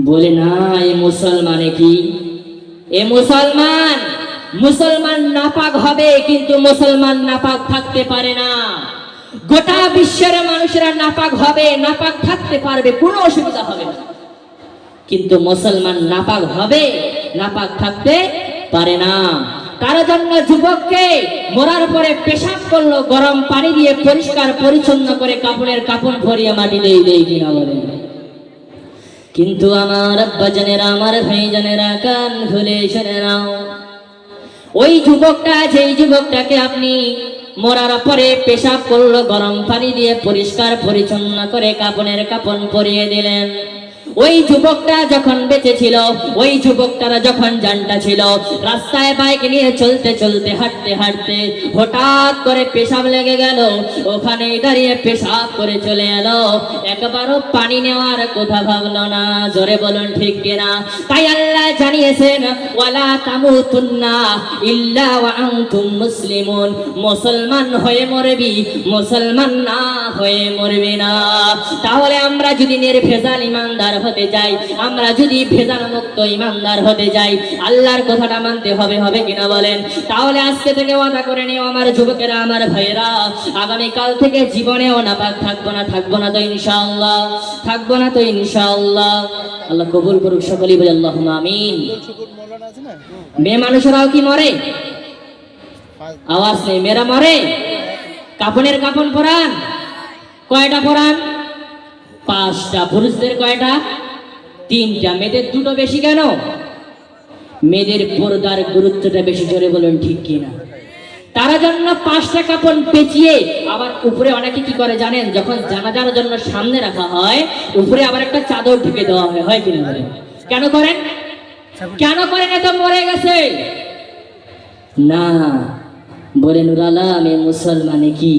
বলে না, এ মুসলমানে কি, এ মুসলমান, মুসলমান নাপাক হবে কিন্তু মুসলমান নাপাক থাকতে পারে না। গোটা বিশ্বের মানুষেরা নাপাক হবে, নাপাক থাকতে পারবে, কোনো অসুবিধা হবে না, কিন্তু মুসলমান নাপাক হবে, নাপাক থাকতে পারে না। তার জন্য যুবককে মরার পরে পেশাব করলো, গরম পানি দিয়ে পরিষ্কার পরিচ্ছন্ন করে কাপড়ের কাপড় ভরিয়ে মাটি দিয়ে দেই কিনা বলেন। কিন্তু আমার আব্বা জানেরা, আমার ভাই জানেরা, কান খুলে শুনে নাও, ওই যুবকটা, যেই যুবকটাকে আপনি মরার পরে পেশাব করলো, গরম পানি দিয়ে পরিষ্কার পরিচ্ছন্ন করে কাপড়ের কাপড় পরিয়ে দিলেন, ওই যুবকটা যখন বেঁচে ছিল, ওই যুবকটারা যখন জানটা ছিল, রাস্তায় বাইক নিয়ে চলতে চলতে, হাঁটতে হাঁটতে হঠাৎ করে পেশাব লেগে গেল, ওখানে দাঁড়িয়ে পেশাব করে চলে এলো, একবারও পানি নেওয়ার কথা ভাবলো না। জোরে বলুন ঠিক কিনা? তাই আল্লাহ জানিয়েছেন, ওয়ালা তামুতুন্না ইল্লা ওয়া আনতুম মুসলিমুন, মুসলমান হয়ে মরবি, মুসলমান না হয়ে মরবি না। তাহলে আমরা যদি নির্ভেজাল ইমানদার হতে যাই, আমরা যদি ভেজাল মুক্ত ইমানদার হতে যাই, আল্লাহর কথাটা মানতে হবে, হবে কিনা বলেন? তাহলে আজকে থেকে ওয়াদা করে নিও আমার যুবকেরা, আমার ভাইয়েরা, আগামী কাল থেকে জীবনেও নাপাক থাকবো না, থাকবো না তো ইনশাআল্লাহ, থাকবো না তো ইনশাআল্লাহ। আল্লাহ কবুল করুক, সকলেই বলি আল্লাহুম্মা আমিন। মেয়ে মানুষেরাও কি মরে? আওয়াজ নেই, মেয়েরা মরে? কাপনের কাপন পরান, কয়টা পরান? 5টা। পুরুষদের কয়টা? 3টা। মেয়েদের 2টো বেশি কেন? মেয়েদের পর্দার গুরুত্বটা বেশি। জোরে বলুন ঠিক কিনা? তারা জন্য 5টা কাপড় পেঁচিয়ে, আবার উপরে অনেকে কি করে জানেন, যখন জানাজার জন্য সামনে রাখা হয়, উপরে আবার একটা চাদর ঢেকে দেওয়া হয়, হয় কিনা বলেন? কেন করেন? কেন করেন? এত মরে গেছে না। বলে নুর আলম, এ মুসলমানে কি,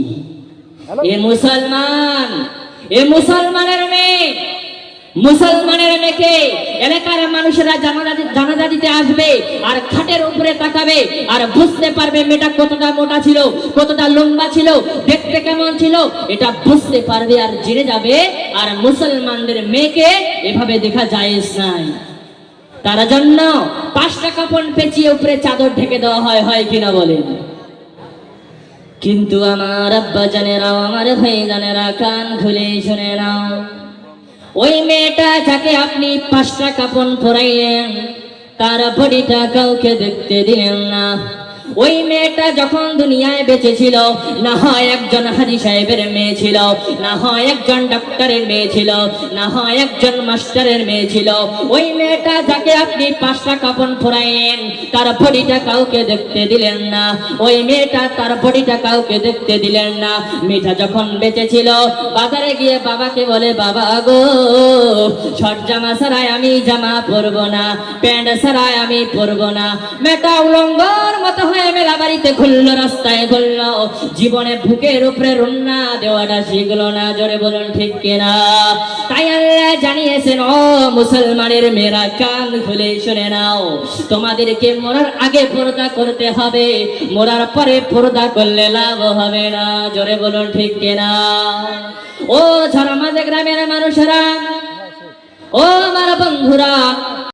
এ মুসলমান, এ মুসলমানের মেয়ে, মুসলমানের মেয়েকে এলাকার মানুষেরা জানাজা দিতে আসবে, আর খাটের উপরে তাকাবে, আর বুঝতে পারবে মেয়েটা কতটা মোটা ছিল, কতটা লম্বা ছিল, দেখতে কেমন ছিল, এটা বুঝতে পারবে আর জেনে যাবে। আর মুসলমানদের মেয়েকে এভাবে দেখা জায়েজ নাই। তার জন্য 5টা কাপড় পেঁচিয়ে উপরে চাদর ঢেকে দেওয়া হয়, হয় কিনা বলেন? কিন্তু আমার আব্বা জানেরা, আমার ভাই জানেরা, কান খুলে শুনে নাও, ওই মেয়েটা যাকে আপনি 5টা কাপড় পরাইলেন, তার বডিটা কাউকে দেখতে দিলেন না। ওই মেয়েটা যখন দুনিয়ায় বেঁচে ছিল, না হয় একজন হাজী সাহেবের মেয়ে ছিল, না হয় একজন ডাক্তারের মেয়ে ছিল, না হয় একজন মাস্টারের মেয়ে ছিল। ওই মেয়েটা যাকে আপনি 5টা কাপড় পরাইলেন, তার বডিটা কাউকে দেখতে দিলেন না। ওই মেয়েটা, তার বডিটা কাউকে দেখতে দিলেন না। মেয়েটা যখন বেঁচে ছিল, বাজারে গিয়ে বাবাকে বলে, বাবা গো, শর্ট জামা ছাড়াই আমি জামা পরবো না, প্যান্ট ছাড়াই আমি পরবো না। মেয়েটা উলঙ্গর মতো হয়ে মেলা বাড়িতে ঘুরলো, রাস্তায় ঘুরলো, জীবনে বুকের উপরে রুন্না দেওয়াটা শিখলো না। জোরে বলুন ঠিক কিনা? তাই আল্লাহ জানিয়েছেন, ও মুসলমানের মেয়েরা, কান খুলে শুনে নাও, তোমাদেরকে মরার আগে পর্দা করতে হবে, মরার পরে পর্দা করলে লাভ হবে না। জোরে বলুন ঠিক কিনা? ও ঝাড়ামাঝে গ্রামের মানুষেরা, ও আমার বন্ধুরা,